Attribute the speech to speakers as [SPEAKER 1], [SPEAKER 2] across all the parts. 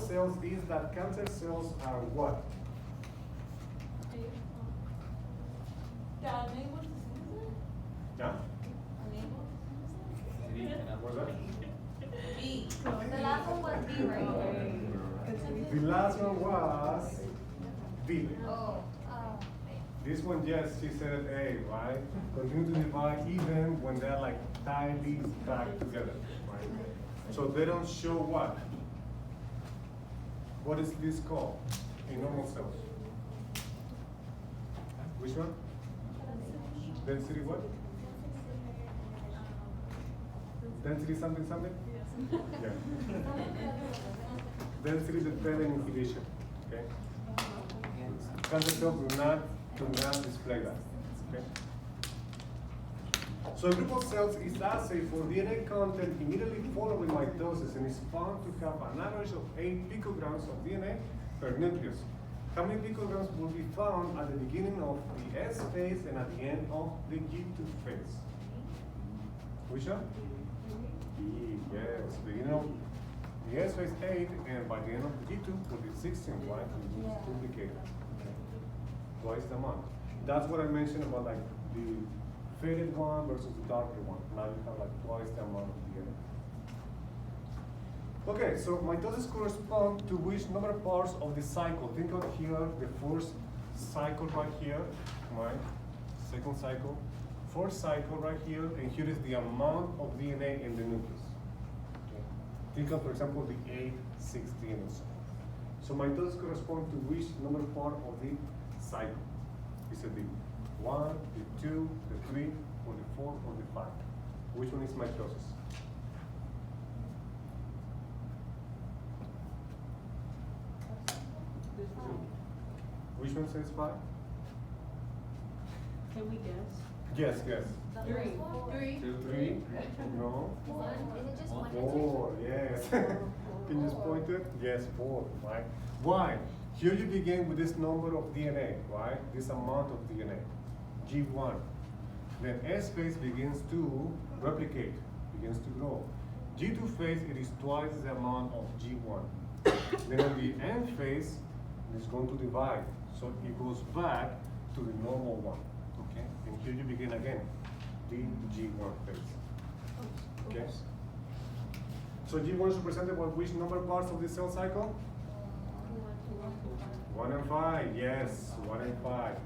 [SPEAKER 1] cells is that cancer cells are what? Yeah? What's that?
[SPEAKER 2] B. The last one was B, right?
[SPEAKER 1] The last one was B.
[SPEAKER 2] Oh.
[SPEAKER 1] This one, yes, she said A, right? Continue to divide even when they're like tightly stacked together, right? So they don't show what? What is this called in normal cells? Which one? Density what? Density something something? Yeah. Density dependent inhibition, okay? Cancer cells do not display that, okay? So a group of cells is assayed for DNA content immediately following mitosis and is found to have an average of 8 picograms of DNA per nucleus. How many picograms will be found at the beginning of the S phase and at the end of the G2 phase? Which one? E, yes. Beginning of the S phase 8 and by the end of the G2 will be 16, right? It is duplicated. Twice the amount. That's what I mentioned about like the faded one versus the darker one. Now you have like twice the amount of DNA. Okay, so mitosis corresponds to which number of parts of the cycle? Think of here the first cycle right here, right? Second cycle, fourth cycle right here, and here is the amount of DNA in the nucleus. Okay. Think of, for example, the 8, 16, and so on. So mitosis corresponds to which number of part of the cycle? Is it the 1, the 2, the 3, or the 4, or the 5? Which one is mitosis? Which one says 5?
[SPEAKER 3] Can we guess?
[SPEAKER 1] Yes, yes.
[SPEAKER 2] 3.
[SPEAKER 1] 3? No.
[SPEAKER 2] 1. Is it just 1 and 2?
[SPEAKER 1] 4, yes. Can you just point it? Yes, 4, right? Why? Here you begin with this number of DNA, right? This amount of DNA, G1. Then S phase begins to replicate, begins to grow. G2 phase, it is twice the amount of G1. Then at the end phase, it is going to divide. So it goes back to the normal one, okay? And here you begin again, the G1 phase, okay? So G1 is represented by which number of parts of the cell cycle? 1 and 5, yes, 1 and 5.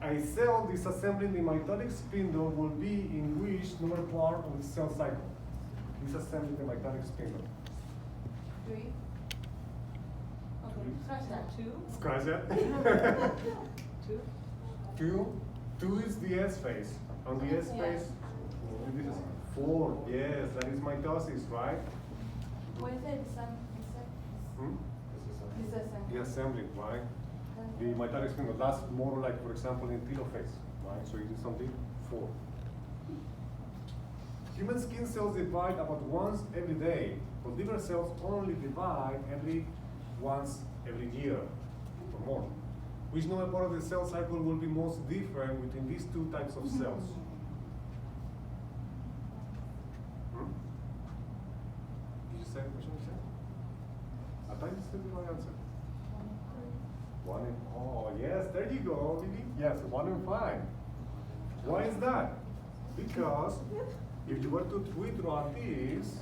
[SPEAKER 1] A cell disassembling the mitotic spindle will be in which number part of the cell cycle? Disassembling the mitotic spindle.
[SPEAKER 2] 3. Okay, scratch that.
[SPEAKER 3] 2?
[SPEAKER 1] Scratch that.
[SPEAKER 3] 2?
[SPEAKER 1] 2. 2 is the S phase. On the S phase, this is 4. Yes, that is mitosis, right?
[SPEAKER 2] What is it?
[SPEAKER 1] Hmm?
[SPEAKER 2] Disassembly.
[SPEAKER 1] The assembly, right? The mitotic spindle, that's more like, for example, in telophase, right? So it is something 4. Human skin cells divide about once every day, but liver cells only divide once every year or more. Which number part of the cell cycle will be most different between these two types of cells? Hmm? Did you say which one you said? I thought you said the right answer. 1 and, oh yes, there you go, Vivi. Yes, 1 and 5. Why is that? Because if you were to withdraw this,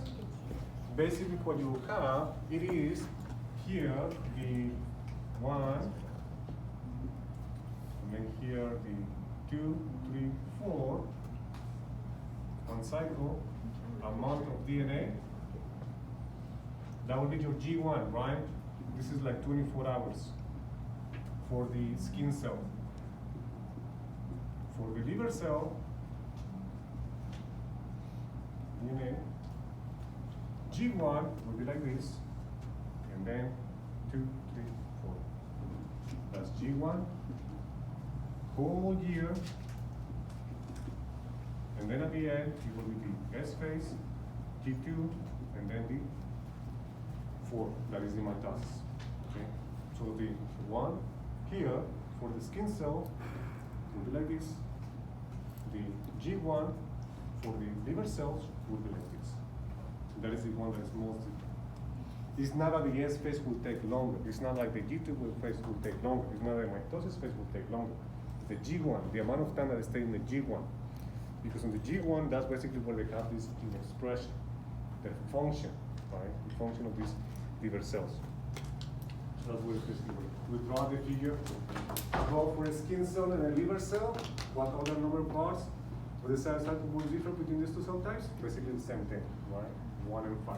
[SPEAKER 1] basically what you have, it is here the 1, and then here the 2, 3, 4, one cycle, amount of DNA. That would be your G1, right? This is like 24 hours for the skin cell. For the liver cell, DNA, G1 will be like this, and then 2, 3, 4. That's G1, whole year, and then at the end, it will be the S phase, G2, and then the 4, that is the mitosis. Okay? So the 1 here for the skin cell will be like this. The G1 for the liver cells will be like this. That is the one that is most It's not that the S phase will take longer. It's not like the G2 phase will take longer. It's not that the mitosis phase will take longer. The G1, the amount of time that they stay in the G1. Because in the G1, that's basically where they have this expression, the function, right? The function of these liver cells. So that's what it's basically. We draw the figure. Draw for a skin cell and a liver cell. What other number of parts? But the cells have to be different between these two cell types. Basically the same thing, right? 1 and 5.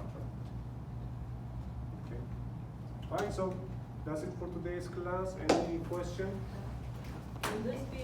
[SPEAKER 1] Okay. All right. So that's it for today's class. Any question?
[SPEAKER 3] Will this be